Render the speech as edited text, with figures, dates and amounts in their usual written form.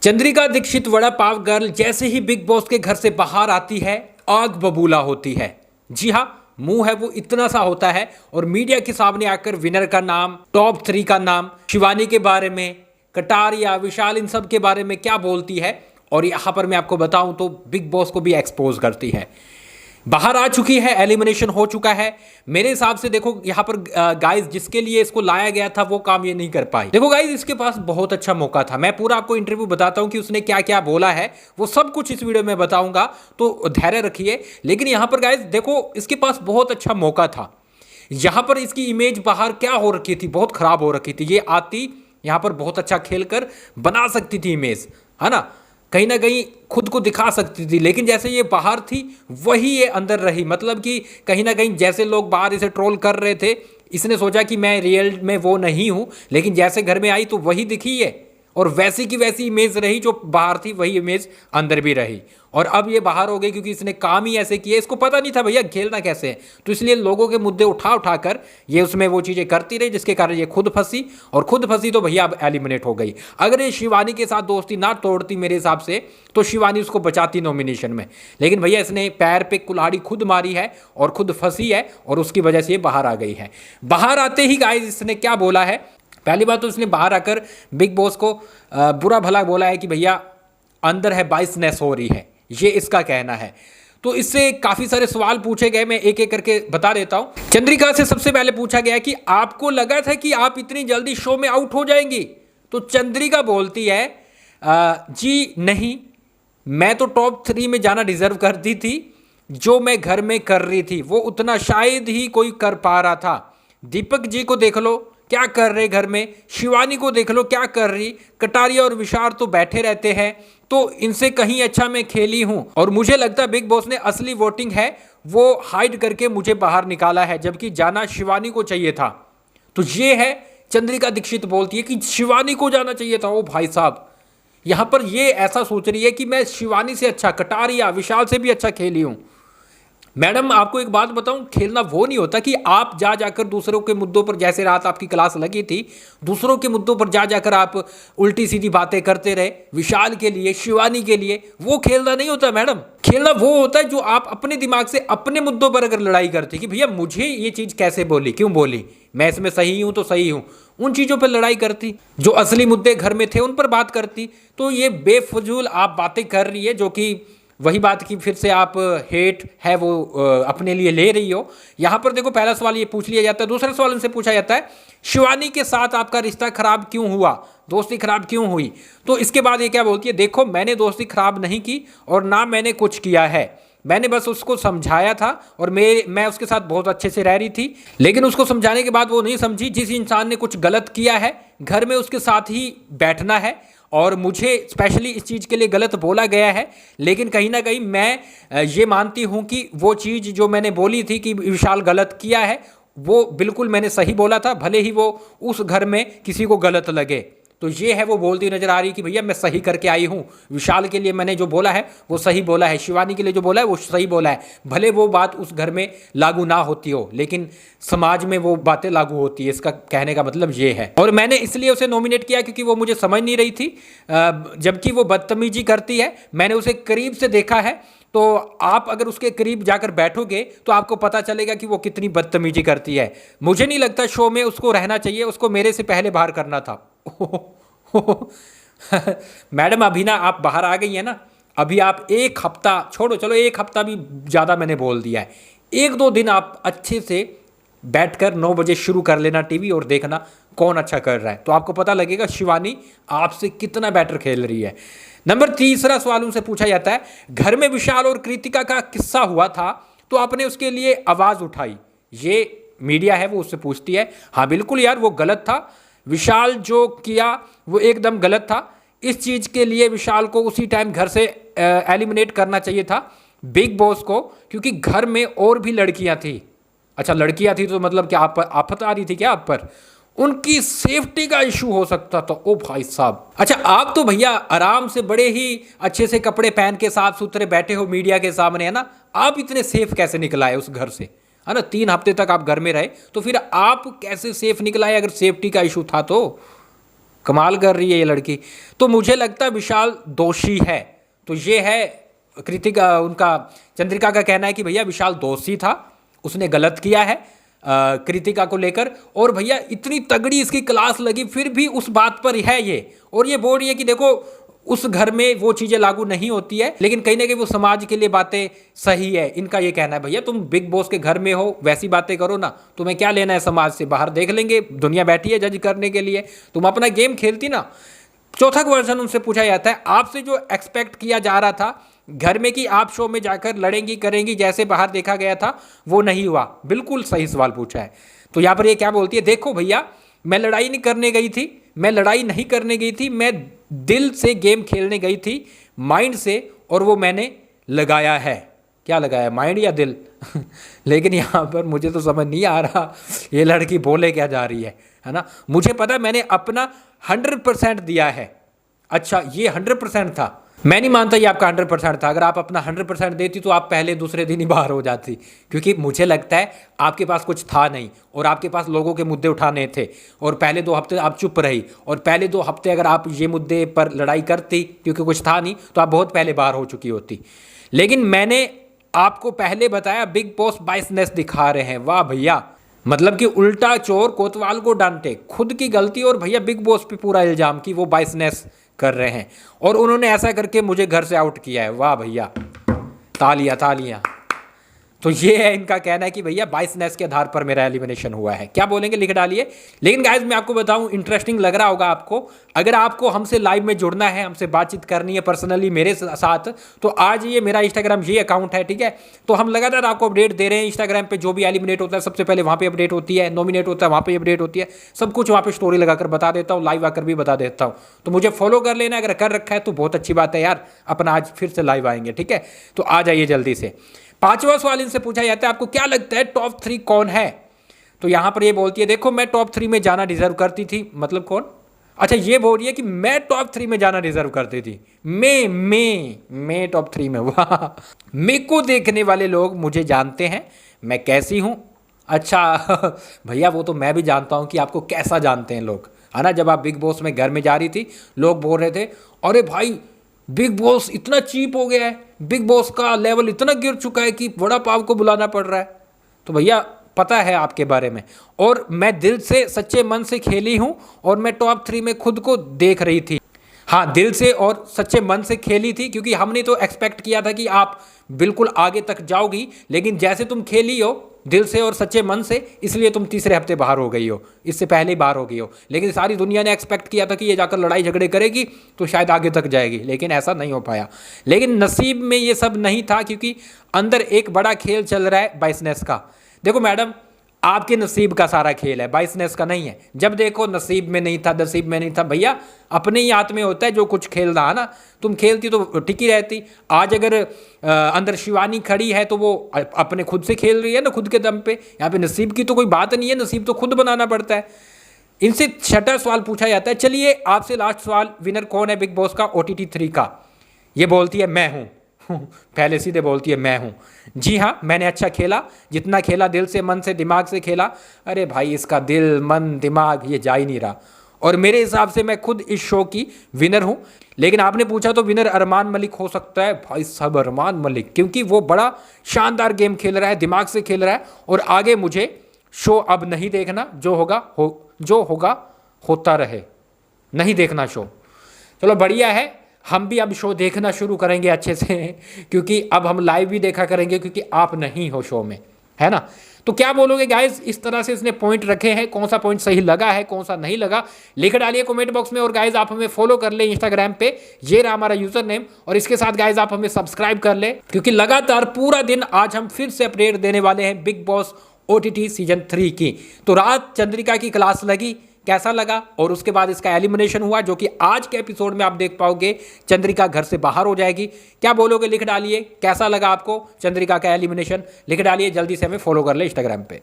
Chandrika Dixit vada pav girl जैसे ही big boss के घर से बाहर आती है, आग बबूला होती है। जी हाँ, मुंह है वो इतना सा होता है और मीडिया के सामने आकर विनर का नाम, टॉप 3 का नाम, शिवानी के बारे में, कटारिया, विशाल, इन सब के बारे में क्या बोलती है। और यहाँ पर मैं आपको बताऊं तो बिग बॉस को भी एक्सपोज करती है। बाहर आ चुकी है, एलिमिनेशन हो चुका है। मेरे हिसाब से देखो यहाँ पर गाइस जिसके लिए इसको लाया गया था वो काम ये नहीं कर पाई। देखो गाइस, इसके पास बहुत अच्छा मौका था। मैं पूरा आपको इंटरव्यू बताता हूँ कि उसने क्या क्या बोला है, वो सब कुछ इस वीडियो में बताऊंगा, तो धैर्य रखिए। लेकिन यहाँ पर गाइस देखो, इसके पास बहुत अच्छा मौका था। यहाँ पर इसकी इमेज बाहर क्या हो रखी थी, बहुत खराब हो रखी थी। ये आती यहाँ पर बहुत अच्छा खेल कर बना सकती थी इमेज, है ना, कहीं ना कहीं खुद को दिखा सकती थी। लेकिन जैसे ये बाहर थी वही ये अंदर रही। मतलब कि कहीं ना कहीं जैसे लोग बाहर इसे ट्रोल कर रहे थे, इसने सोचा कि मैं रियल में वो नहीं हूँ, लेकिन जैसे घर में आई तो वही दिखी है। और वैसी की वैसी इमेज रही, जो बाहर थी वही इमेज अंदर भी रही। और अब ये बाहर हो गई क्योंकि इसने काम ही ऐसे किए। इसको पता नहीं था भैया खेलना कैसे है, तो इसलिए लोगों के मुद्दे उठा उठा कर ये उसमें वो चीज़ें करती रही, जिसके कारण ये खुद फंसी। और खुद फंसी तो भैया अब एलिमिनेट हो गई। अगर ये शिवानी के साथ दोस्ती ना तोड़ती मेरे हिसाब से, तो शिवानी उसको बचाती नॉमिनेशन में। लेकिन भैया इसने पैर पे कुल्हाड़ी खुद मारी है और खुद फंसी है, और उसकी वजह से ये बाहर आ गई है। बाहर आते ही गाइस इसने क्या बोला है, पहली बात तो इसने बाहर आकर बिग बॉस को बुरा भला बोला है कि भैया अंदर है बाइसनेस हो रही है, ये इसका कहना है। तो इससे काफ़ी सारे सवाल पूछे गए, मैं एक एक करके बता देता हूं। चंद्रिका से सबसे पहले पूछा गया कि आपको लगा था कि आप इतनी जल्दी शो में आउट हो जाएंगी? तो चंद्रिका बोलती है जी नहीं, मैं तो टॉप 3 में जाना डिजर्व करती थी। जो मैं घर में कर रही थी वो उतना शायद ही कोई कर पा रहा था। दीपक जी को देख लो क्या कर रहे घर में, शिवानी को देख लो क्या कर रही, कटारिया और विशाल तो बैठे रहते हैं, तो इनसे कहीं अच्छा मैं खेली हूं। और मुझे लगता है बिग बॉस ने असली वोटिंग है वो हाइड करके मुझे बाहर निकाला है, जबकि जाना शिवानी को चाहिए था। तो ये है, चंद्रिका दीक्षित बोलती है कि शिवानी को जाना चाहिए था। ओ भाई साहब, यहां पर ये ऐसा सोच रही है कि मैं शिवानी से अच्छा, कटारिया, विशाल से भी अच्छा खेली हूं। मैडम आपको एक बात बताऊं, खेलना वो नहीं होता कि आप जा जाकर दूसरों के मुद्दों पर, जैसे रात आपकी क्लास लगी थी, दूसरों के मुद्दों पर जा जाकर आप उल्टी सीधी बातें करते रहे विशाल के लिए, शिवानी के लिए। वो खेलना नहीं होता मैडम। खेलना वो होता है जो आप अपने दिमाग से अपने मुद्दों पर अगर लड़ाई करते कि भैया मुझे ये चीज़ कैसे बोली, क्यों बोली, मैं इसमें सही हूं तो सही हूं, उन चीज़ों पर लड़ाई करती, जो असली मुद्दे घर में थे उन पर बात करती। तो ये बेफजूल आप बातें कर रही है, जो कि वही बात की फिर से आप हेट है वो अपने लिए ले रही हो। यहाँ पर देखो, पहला सवाल ये पूछ लिया जाता है, दूसरा सवाल उनसे पूछा जाता है शिवानी के साथ आपका रिश्ता खराब क्यों हुआ, दोस्ती खराब क्यों हुई। तो इसके बाद ये क्या बोलती है, देखो मैंने दोस्ती खराब नहीं की और ना मैंने कुछ किया है, मैंने बस उसको समझाया था और मैं उसके साथ बहुत अच्छे से रह रही थी। लेकिन उसको समझाने के बाद वो नहीं समझी। जिस इंसान ने कुछ गलत किया है घर में उसके साथ ही बैठना है, और मुझे स्पेशली इस चीज़ के लिए गलत बोला गया है। लेकिन कहीं ना कहीं मैं ये मानती हूँ कि वो चीज़ जो मैंने बोली थी कि विशाल गलत किया है, वो बिल्कुल मैंने सही बोला था, भले ही वो उस घर में किसी को गलत लगे। तो ये है, वो बोलती नजर आ रही कि भैया मैं सही करके आई हूँ, विशाल के लिए मैंने जो बोला है वो सही बोला है, शिवानी के लिए जो बोला है वो सही बोला है। भले वो बात उस घर में लागू ना होती हो, लेकिन समाज में वो बातें लागू होती है, इसका कहने का मतलब ये है। और मैंने इसलिए उसे नॉमिनेट किया क्योंकि वो मुझे समझ नहीं रही थी, जबकि वो बदतमीजी करती है। मैंने उसे करीब से देखा है, तो आप अगर उसके करीब जाकर बैठोगे तो आपको पता चलेगा कि वो कितनी बदतमीजी करती है। मुझे नहीं लगता शो में उसको रहना चाहिए, उसको मेरे से पहले बाहर करना था। मैडम अभी ना आप बाहर आ गई है ना, अभी आप एक हफ्ता छोड़ो, चलो एक हफ्ता भी ज़्यादा मैंने बोल दिया है, 1-2 दिन आप अच्छे से बैठकर 9 बजे शुरू कर लेना टीवी और देखना कौन अच्छा कर रहा है, तो आपको पता लगेगा शिवानी आपसे कितना बेटर खेल रही है। नंबर तीसरा सवाल उनसे पूछा जाता है, घर में विशाल और कृतिका का किस्सा हुआ था तो आपने उसके लिए आवाज़ उठाई। ये मीडिया है वो उससे पूछती है, हाँ बिल्कुल यार वो गलत था, विशाल जो किया वो एकदम गलत था। इस चीज़ के लिए विशाल को उसी टाइम घर से एलिमिनेट करना चाहिए था बिग बॉस को, क्योंकि घर में और भी लड़कियां थी। अच्छा लड़कियां थी तो मतलब क्या आप आफत आ रही थी क्या आप पर, उनकी सेफ्टी का इशू हो सकता था। ओ भाई साहब, अच्छा आप तो भैया आराम से बड़े ही अच्छे से कपड़े पहन के साफ सुथरे बैठे हो मीडिया के सामने, है ना, आप इतने सेफ कैसे निकल आए उस घर से, है ना, 3 हफ्ते तक आप घर में रहे, तो फिर आप कैसे सेफ निकल आए अगर सेफ्टी का इशू था तो। कमाल कर रही है ये लड़की। तो मुझे लगता है विशाल दोषी है। तो ये है कृतिका, उनका चंद्रिका का कहना है कि भैया विशाल दोषी था, उसने गलत किया है कृतिका को लेकर। और भैया इतनी तगड़ी इसकी क्लास लगी फिर भी उस बात पर है ये, और ये बोल रही है कि देखो उस घर में वो चीज़ें लागू नहीं होती है, लेकिन कहीं ना कहीं वो समाज के लिए बातें सही है। इनका ये कहना है भैया तुम बिग बॉस के घर में हो, वैसी बातें करो ना, तुम्हें क्या लेना है समाज से, बाहर देख लेंगे, दुनिया बैठी है जज करने के लिए, तुम अपना गेम खेलती ना। चौथा क्वेश्चन उनसे पूछा जाता है आपसे जो एक्सपेक्ट किया जा रहा था घर में कि आप शो में जाकर लड़ेंगी करेंगी जैसे बाहर देखा गया था, वो नहीं हुआ। बिल्कुल सही सवाल पूछा है। तो यहाँ पर ये क्या बोलती है, देखो भैया मैं लड़ाई नहीं करने गई थी, मैं लड़ाई नहीं करने गई थी, मैं दिल से गेम खेलने गई थी, माइंड से, और वो मैंने लगाया है। क्या लगाया, माइंड या दिल? लेकिन यहाँ पर मुझे तो समझ नहीं आ रहा ये लड़की बोले क्या जा रही है ना। मुझे पता मैंने अपना 100% दिया है। अच्छा ये 100% था, मैं नहीं मानता ये आपका 100% था। अगर आप अपना 100% देती तो आप पहले दूसरे दिन ही बाहर हो जाती, क्योंकि मुझे लगता है आपके पास कुछ था नहीं और आपके पास लोगों के मुद्दे उठाने थे, और पहले 2 हफ्ते आप चुप रही, और पहले 2 हफ्ते अगर आप ये मुद्दे पर लड़ाई करती क्योंकि कुछ था नहीं तो आप बहुत पहले बाहर हो चुकी होती। लेकिन मैंने आपको पहले बताया बिग बॉस बाइसनेस दिखा रहे हैं। वाह भैया, मतलब कि उल्टा चोर कोतवाल को डांटे, खुद की गलती और भैया बिग बॉस पे पूरा इल्जाम कि वो बाइसनेस कर रहे हैं, और उन्होंने ऐसा करके मुझे घर से आउट किया है। वाह भैया, तालियां तालियां। तो ये है इनका कहना है कि भैया बाइसनेस के आधार पर मेरा एलिमिनेशन हुआ है। क्या बोलेंगे लिख डालिए। लेकिन गाइज मैं आपको बताऊं, इंटरेस्टिंग लग रहा होगा आपको। अगर आपको हमसे लाइव में जुड़ना है, हमसे बातचीत करनी है पर्सनली मेरे साथ, तो आज ये मेरा इंस्टाग्राम ये अकाउंट है, ठीक है। तो हम लगातार आपको अपडेट दे रहे हैं इंस्टाग्राम पे, जो भी एलिमिनेट होता है सबसे पहले वहाँ पे अपडेट होती है, नॉमिनेट होता है वहाँ पे अपडेट होती है, सब कुछ वहाँ पे स्टोरी लगाकर बता देता हूँ, लाइव आकर भी बता देता हूँ। तो मुझे फॉलो कर लेना, अगर कर रखा है तो बहुत अच्छी बात है यार। अपना आज फिर से लाइव आएंगे, ठीक है। तो आ जाइए जल्दी से। 5वां सवाल इनसे पूछा जाता है आपको क्या लगता है टॉप 3 कौन है? तो यहां पर ये बोलती है देखो मैं टॉप 3 में जाना डिजर्व करती थी। मतलब कौन? अच्छा ये बोल रही है कि मैं टॉप 3 में जाना डिजर्व करती थी। मैं टॉप 3 में। वाह, मेरे को देखने वाले लोग मुझे जानते हैं मैं कैसी हूं। अच्छा भैया वो तो मैं भी जानता हूं कि आपको कैसा जानते हैं लोग, है ना। जब आप बिग बॉस में घर में जा रही थी, लोग बोल रहे थे अरे भाई बिग बॉस इतना चीप हो गया है, बिग बॉस का लेवल इतना गिर चुका है कि वड़ा पाव को बुलाना पड़ रहा है। तो भैया पता है आपके बारे में, और मैं दिल से सच्चे मन से खेली हूं, और मैं टॉप 3 में खुद को देख रही थी। हाँ, दिल से और सच्चे मन से खेली थी, क्योंकि हमने तो एक्सपेक्ट किया था कि आप बिल्कुल आगे तक जाओगी, लेकिन जैसे तुम खेली हो दिल से और सच्चे मन से, इसलिए तुम तीसरे हफ्ते बाहर हो गई हो, इससे पहले ही बाहर हो गई हो। लेकिन सारी दुनिया ने एक्सपेक्ट किया था कि ये जाकर लड़ाई झगड़े करेगी तो शायद आगे तक जाएगी, लेकिन ऐसा नहीं हो पाया। लेकिन नसीब में ये सब नहीं था, क्योंकि अंदर एक बड़ा खेल चल रहा है बाइसनेस का। देखो मैडम, आपके नसीब का सारा खेल है, बाइसनेस का नहीं है। जब देखो नसीब में नहीं था, नसीब में नहीं था, भैया अपने ही हाथ में होता है जो कुछ खेल रहा है ना। तुम खेलती तो टिकी रहती। आज अगर अंदर शिवानी खड़ी है तो वो अपने खुद से खेल रही है ना, खुद के दम पे। यहाँ पे नसीब की तो कोई बात नहीं है, नसीब तो खुद बनाना पड़ता है। इनसे 6वां सवाल पूछा जाता है। चलिए आपसे लास्ट सवाल, विनर कौन है बिग बॉस का OTT 3 का? ये बोलती है मैं हूँ। पहले सीधे बोलती है मैं हूँ। जी हाँ, मैंने अच्छा खेला, जितना खेला दिल से मन से दिमाग से खेला। अरे भाई इसका दिल मन दिमाग ये जा ही नहीं रहा, और मेरे हिसाब से मैं खुद इस शो की विनर हूँ। लेकिन आपने पूछा तो विनर अरमान मलिक हो सकता है। भाई साहब अरमान मलिक, क्योंकि वो बड़ा शानदार गेम खेल रहा है, दिमाग से खेल रहा है, और आगे मुझे शो अब नहीं देखना, जो होगा होता रहे, नहीं देखना शो। चलो बढ़िया है, हम भी अब शो देखना शुरू करेंगे अच्छे से, क्योंकि अब हम लाइव भी देखा करेंगे, क्योंकि आप नहीं हो शो में, है ना। तो क्या बोलोगे गाइज, इस तरह से इसने पॉइंट रखे हैं, कौन सा पॉइंट सही लगा है कौन सा नहीं लगा, लिख डालिए कमेंट बॉक्स में। और गाइज आप हमें फॉलो कर ले इंस्टाग्राम पे, ये रहा हमारा यूजर नेम, और इसके साथ गाइज आप हमें सब्सक्राइब कर ले, क्योंकि लगातार पूरा दिन आज हम फिर से अपडेट देने वाले हैं बिग बॉस OTT सीजन 3 की। तो रात चंद्रिका की क्लास लगी, कैसा लगा, और उसके बाद इसका एलिमिनेशन हुआ, जो कि आज के एपिसोड में आप देख पाओगे। चंद्रिका घर से बाहर हो जाएगी। क्या बोलोगे लिख डालिए, कैसा लगा आपको चंद्रिका का एलिमिनेशन, लिख डालिए। जल्दी से हमें फॉलो कर ले इंस्टाग्राम पे।